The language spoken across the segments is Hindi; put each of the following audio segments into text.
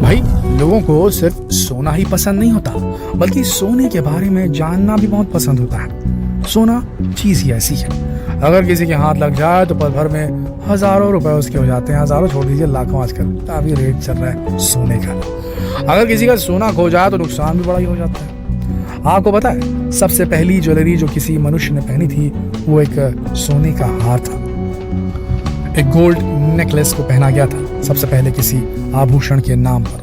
भाई, लोगों को सिर्फ सोना ही पसंद नहीं होता, बल्कि सोने के बारे में जानना भी बहुत पसंद होता है। सोना चीज ही ऐसी है, अगर किसी के हाथ लग जाए तो पल भर में हजारों रुपए उसके हो जाते हैं। हजारों छोड़ दीजिए, लाखों आजकल काफी रेट चल रहा है सोने का। अगर किसी का सोना खो जाए तो नुकसान भी बड़ा ही हो जाता है। आपको पता है, सबसे पहली ज्वेलरी जो किसी मनुष्य ने पहनी थी वो एक सोने का हार था। एक गोल्ड नेकलेस को पहना गया था सबसे पहले किसी आभूषण के नाम पर।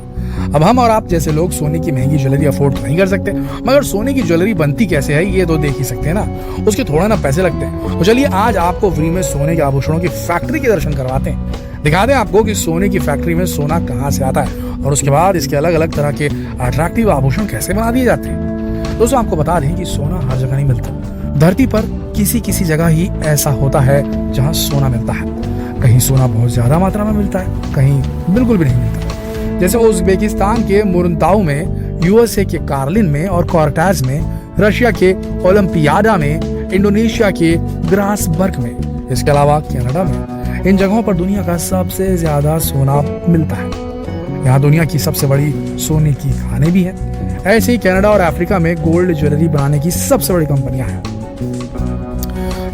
अब हम और आप जैसे लोग सोने की महंगी ज्वेलरी अफोर्ड तो नहीं कर सकते, मगर सोने की ज्वेलरी बनती कैसे है ये तो देख ही सकते हैं ना। उसके थोड़ा ना पैसे लगते हैं। तो चलिए आज आपको फ्री में सोने के आभूषणों की फैक्ट्री के दर्शन करवाते हैं। दिखाते हैं आपको कि सोने की फैक्ट्री में सोना कहाँ से आता है और उसके बाद इसके अलग अलग तरह के अट्रैक्टिव आभूषण कैसे बना दिए जाते हैं। दोस्तों, आपको बता दें कि सोना हर जगह नहीं मिलता। धरती पर किसी किसी जगह ही ऐसा होता है जहाँ सोना मिलता है। कहीं सोना बहुत ज्यादा मात्रा में मिलता है, कहीं बिल्कुल भी नहीं मिलता। जैसे उज़्बेकिस्तान के मुरनताऊ में, यूएसए के कार्लिन में और कॉर्टाज में, रशिया के ओलंपियाडा में, इंडोनेशिया के ग्रासबर्ग में, इसके अलावा कनाडा में। इन जगहों पर दुनिया का सबसे ज्यादा सोना मिलता है। यहाँ दुनिया की सबसे बड़ी सोने की खानें भी हैं। ऐसे ही कनाडा और अफ्रीका में गोल्ड ज्वेलरी बनाने की सबसे बड़ी कंपनियां हैं।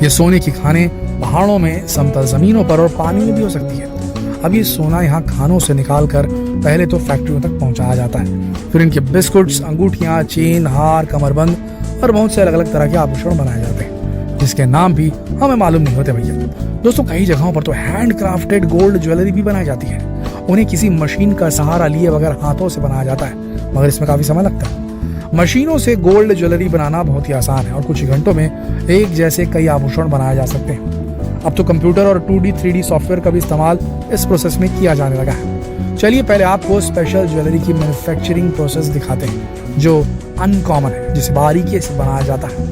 ये सोने की खानें पहाड़ों में, समतल जमीनों पर और पानी में भी हो सकती है। अब ये सोना यहाँ खानों से निकालकर पहले तो फैक्ट्रियों तक पहुंचाया जाता है। फिर इनके बिस्कुट्स, अंगूठियां, चेन, हार, कमरबंद और बहुत से अलग अलग तरह के आभूषण बनाए जाते हैं, जिसके नाम भी हमें मालूम नहीं होते भैया। दोस्तों, कई जगहों पर तो हैंड क्राफ्टेड गोल्ड ज्वेलरी भी बनाई जाती है। उन्हें किसी मशीन का सहारा लिए बगैर हाथों से बनाया जाता है, मगर इसमें काफी समय लगता है। मशीनों से गोल्ड ज्वेलरी बनाना बहुत ही आसान है और कुछ ही घंटों में एक जैसे कई आभूषण बनाए जा सकते हैं। अब तो कंप्यूटर और 2D 3D सॉफ्टवेयर का भी इस्तेमाल इस प्रोसेस में किया जाने लगा है। चलिए पहले आपको स्पेशल ज्वेलरी की मैन्युफैक्चरिंग प्रोसेस दिखाते हैं, जो अनकॉमन है, जिसे बारीकी से बनाया जाता है।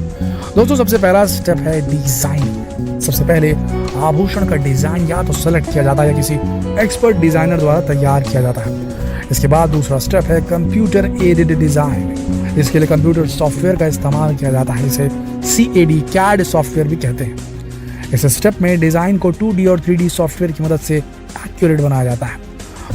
दोस्तों, सबसे पहला स्टेप है डिजाइन। सबसे पहले आभूषण का डिजाइन या तो सेलेक्ट किया जाता है या किसी एक्सपर्ट डिजाइनर द्वारा तैयार किया जाता है। इसके बाद दूसरा स्टेप है कंप्यूटर एडेड डिजाइन। इसके लिए कंप्यूटर सॉफ्टवेयर का इस्तेमाल किया जाता है, जिसे CAD सॉफ्टवेयर भी कहते हैं। इस स्टेप में डिजाइन को 2D और 3D सॉफ्टवेयर की मदद से एक्यूरेट बनाया जाता है।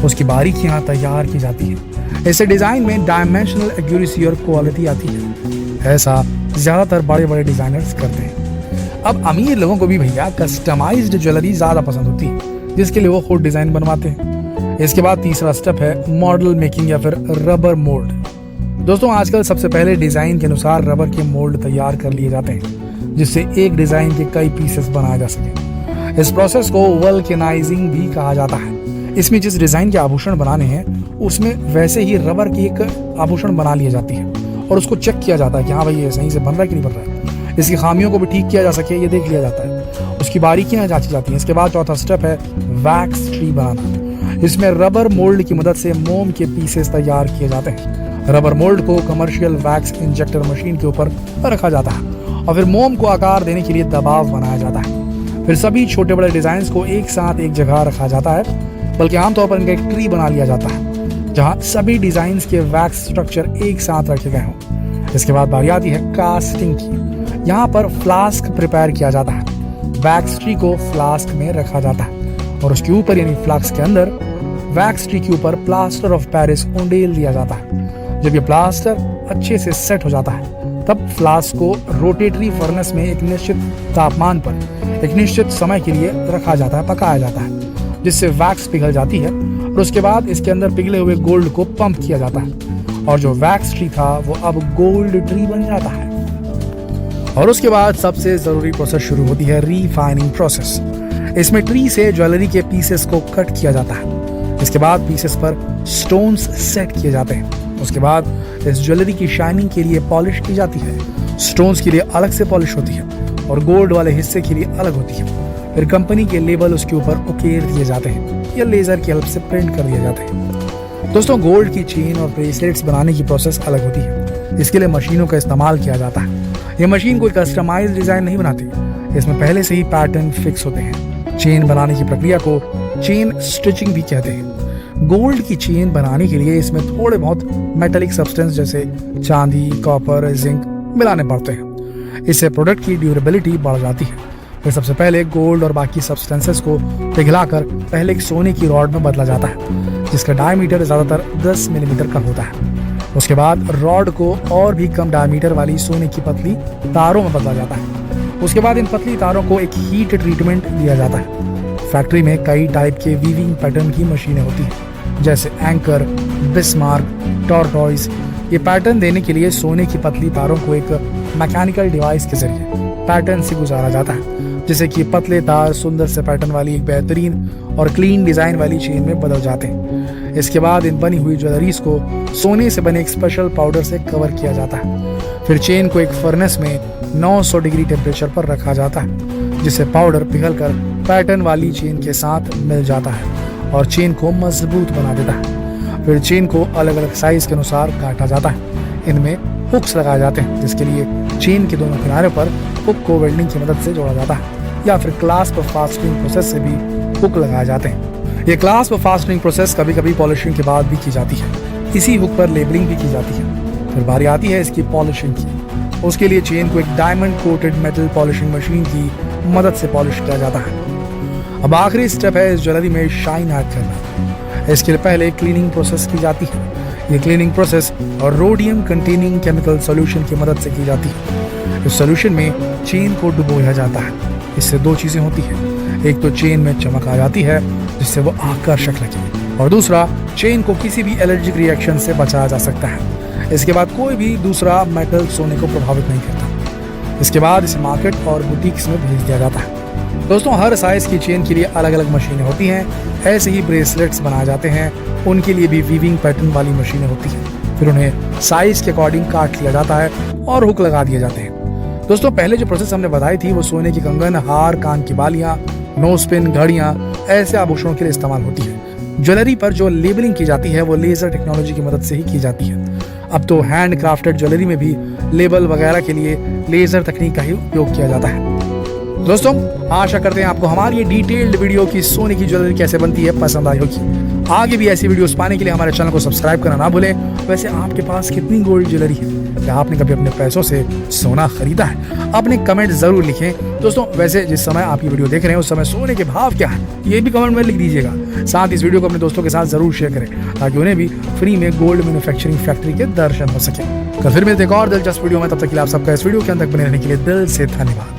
उसकी बारीकियां तैयार की जाती है। इससे डिजाइन में डायमेंशनल एक्यूरेसी और क्वालिटी आती है। ऐसा ज्यादातर बड़े बड़े डिजाइनर्स करते हैं। अब अमीर लोगों को भी भैया कस्टमाइज्ड ज्वेलरी ज्यादा पसंद होती है, जिसके लिए वो खुद डिजाइन बनवाते हैं। इसके बाद तीसरा स्टेप है मॉडल मेकिंग या फिर रबर मोल्ड। दोस्तों, आजकल सबसे पहले डिजाइन के अनुसार रबर के मोल्ड तैयार कर लिए जाते हैं, जिससे एक डिजाइन के कई पीसेस बनाए जा सके। इस प्रोसेस को वल्केनाइजिंग भी कहा जाता है। इसमें जिस डिजाइन के आभूषण बनाने हैं उसमें वैसे ही रबर की एक आभूषण बना ली जाती है और उसको चेक किया जाता है कि हाँ भाई ये सही से बन रहा है कि नहीं बन रहा है। इसकी खामियों को भी ठीक किया जा सके ये देख लिया जाता है। उसकी बारीकियां जांची जाती हैं। इसके बाद चौथा स्टेप है वैक्स ट्री बनाना। इसमें रबर मोल्ड की मदद से मोम के पीसेस तैयार किए जाते हैं। रबर मोल्ड को कमर्शियल वैक्स इंजेक्टर मशीन के ऊपर रखा जाता है और फिर मोम को आकार देने के लिए दबाव बनाया जाता है। फिर सभी छोटे बड़े डिजाइन को एक साथ एक जगह रखा जाता है, बल्कि आमतौर पर इनका एक ट्री बना लिया जाता है जहां सभी डिजाइन के वैक्स स्ट्रक्चर एक साथ रखे गए हों। इसके बाद बारी आती है कास्टिंग की। यहाँ पर फ्लास्क प्रिपेयर किया जाता है। वैक्स ट्री को फ्लास्क में रखा जाता है और उसके ऊपर यानी फ्लास्क के अंदर वैक्स ट्री के ऊपर प्लास्टर ऑफ पेरिस उंडेल दिया जाता है। जब ये प्लास्टर अच्छे से सेट हो जाता है तब फ्लास्क को रोटेटरी फर्नेस में एक निश्चित तापमान पर एक निश्चित समय के लिए रखा जाता है, पकाया जाता है, जिससे वैक्स पिघल जाती है और उसके बाद इसके अंदर पिघले हुए गोल्ड को पंप किया जाता है और जो वैक्स ट्री था वो अब गोल्ड ट्री बन जाता है। और उसके बाद सबसे जरूरी प्रोसेस शुरू होती है रिफाइनिंग प्रोसेस। इसमें ट्री से ज्वेलरी के पीसेस को कट किया जाता है। इसके बाद पीसेस पर स्टोन्स सेट किए जाते हैं। उसके बाद इस ज्वेलरी की शाइनिंग के लिए पॉलिश की जाती है। स्टोन्स के लिए अलग से पॉलिश होती है और गोल्ड वाले हिस्से के लिए अलग होती है। फिर कंपनी के लेबल उसके ऊपर उकेर दिए जाते हैं या लेजर की हेल्प से प्रिंट कर दिए जाते हैं। दोस्तों, गोल्ड की चेन और ब्रेसलेट्स बनाने की प्रोसेस अलग होती है। इसके लिए मशीनों का इस्तेमाल किया जाता है। ये मशीन कोई कस्टमाइज्ड डिजाइन नहीं बनाती। इसमें पहले से ही पैटर्न फिक्स होते हैं। चेन बनाने की प्रक्रिया को चेन स्टिचिंग भी कहते हैं। गोल्ड की चेन बनाने के लिए इसमें थोड़े बहुत मेटेलिक सब्सटेंस जैसे चांदी, कॉपर, जिंक मिलाने पड़ते हैं। इससे प्रोडक्ट की ड्यूरेबिलिटी बढ़ जाती है। फिर सबसे पहले गोल्ड और बाकी सब्सटेंसेस को पिघलाकर पहले एक सोने की रॉड में बदला जाता है, जिसका डायमीटर ज्यादातर 10 मिलीमीटर का होता है। उसके बाद रॉड को और भी कम डायमीटर वाली सोने की पतली तारों में बदला जाता है। उसके बाद इन पतली तारों को एक हीट ट्रीटमेंट दिया जाता है। फैक्ट्री में कई टाइप के वीविंग पैटर्न की मशीनें होती हैं, जैसे एंकर, बिस्मार्क, टॉर्टॉइज। ये पैटर्न देने के लिए सोने की पतली तारों को एक मैकेनिकल डिवाइस के जरिए पैटर्न से गुजारा जाता है, जिससे कि पतले तार सुंदर से पैटर्न वाली एक बेहतरीन और क्लीन डिजाइन वाली चेन में बदल जाते हैं। इसके बाद इन बनी हुई ज्वेलरीज को सोने से बने एक स्पेशल पाउडर से कवर किया जाता है। फिर चेन को एक फर्नेस में 900 डिग्री टेम्परेचर पर रखा जाता है, जिससे पाउडर पिघलकर पैटर्न वाली चेन के साथ मिल जाता है और चेन को मजबूत बना देता है। फिर चेन को अलग अलग साइज के अनुसार काटा जाता है। इनमें हुक्स लगाए जाते हैं, जिसके लिए चेन के दोनों किनारों पर हुक को वेल्डिंग की मदद से जोड़ा जाता है, या फिर क्लास्प फास्टनिंग प्रोसेस से भी हुक लगाए जाते हैं। ये क्लास्प फास्टनिंग प्रोसेस कभी कभी पॉलिशिंग के बाद भी की जाती है। इसी हुक पर लेबलिंग भी की जाती है। फिर बारी आती है इसकी पॉलिशिंग की। उसके लिए चेन को एक diamond coated metal polishing machine की मदद से पॉलिश किया जाता है। अब आखिरी स्टेप है इस ज्वेलरी में शाइन ऐड करना। इसके लिए पहले क्लीनिंग प्रोसेस की जाती है। ये क्लीनिंग प्रोसेस और रोडियम कंटेनिंग केमिकल सॉल्यूशन की मदद से की जाती है। इस सॉल्यूशन में चेन को डुबोया जाता है। इससे दो चीजें होती है, एक तो चेन में चमक आ जाती है जिससे वो आकर्षक लगे, और दूसरा चेन को किसी भी एलर्जिक रिएक्शन से बचाया जा सकता है। इसके बाद कोई भी दूसरा मेटल सोने को प्रभावित नहीं करता। इसके बाद इसे मार्केट और बुटीक्स में भेज दिया जाता है। दोस्तों, हर साइज की चेन के लिए अलग अलग मशीनें होती हैं। ऐसे ही ब्रेसलेट्स बनाए जाते हैं, उनके लिए भी वीविंग पैटर्न वाली मशीनें होती हैं। फिर उन्हें साइज के अकॉर्डिंग काट लिया जाता है और हुक लगा दिए जाते हैं। दोस्तों, पहले जो प्रोसेस हमने बताई थी वो सोने की कंगन, हार, कान की बालियां, नोज पिन, घड़ियां ऐसे आभूषणों के लिए इस्तेमाल होती है। ज्वेलरी पर जो लेबलिंग की जाती है वो लेजर टेक्नोलॉजी की मदद से ही की जाती है। अब तो हैंड क्राफ्टेड ज्वेलरी में भी लेबल वगैरह के लिए लेजर तकनीक का ही उपयोग किया जाता है। दोस्तों, आशा करते हैं आपको हमारी ये डिटेल्ड वीडियो की सोने की ज्वेलरी कैसे बनती है पसंद आई होगी। आगे भी ऐसी वीडियोस पाने के लिए हमारे चैनल को सब्सक्राइब करना ना भूलें। वैसे आपके पास कितनी गोल्ड ज्वेलरी है? क्या आपने कभी अपने पैसों से सोना खरीदा है? अपने कमेंट जरूर लिखें। दोस्तों, वैसे जिस समय आप ये वीडियो देख रहे हैं उस समय सोने के भाव क्या है ये भी कमेंट में लिख दीजिएगा। साथ इस वीडियो को अपने दोस्तों के साथ जरूर शेयर करें ताकि उन्हें भी फ्री में गोल्ड मैन्युफैक्चरिंग फैक्ट्री के दर्शन हो सके। कल फिर मिलते एक और दिलचस्प वीडियो में, तब तक के लिए आप सबका इस वीडियो के अंत तक बने रहने के लिए दिल से धन्यवाद।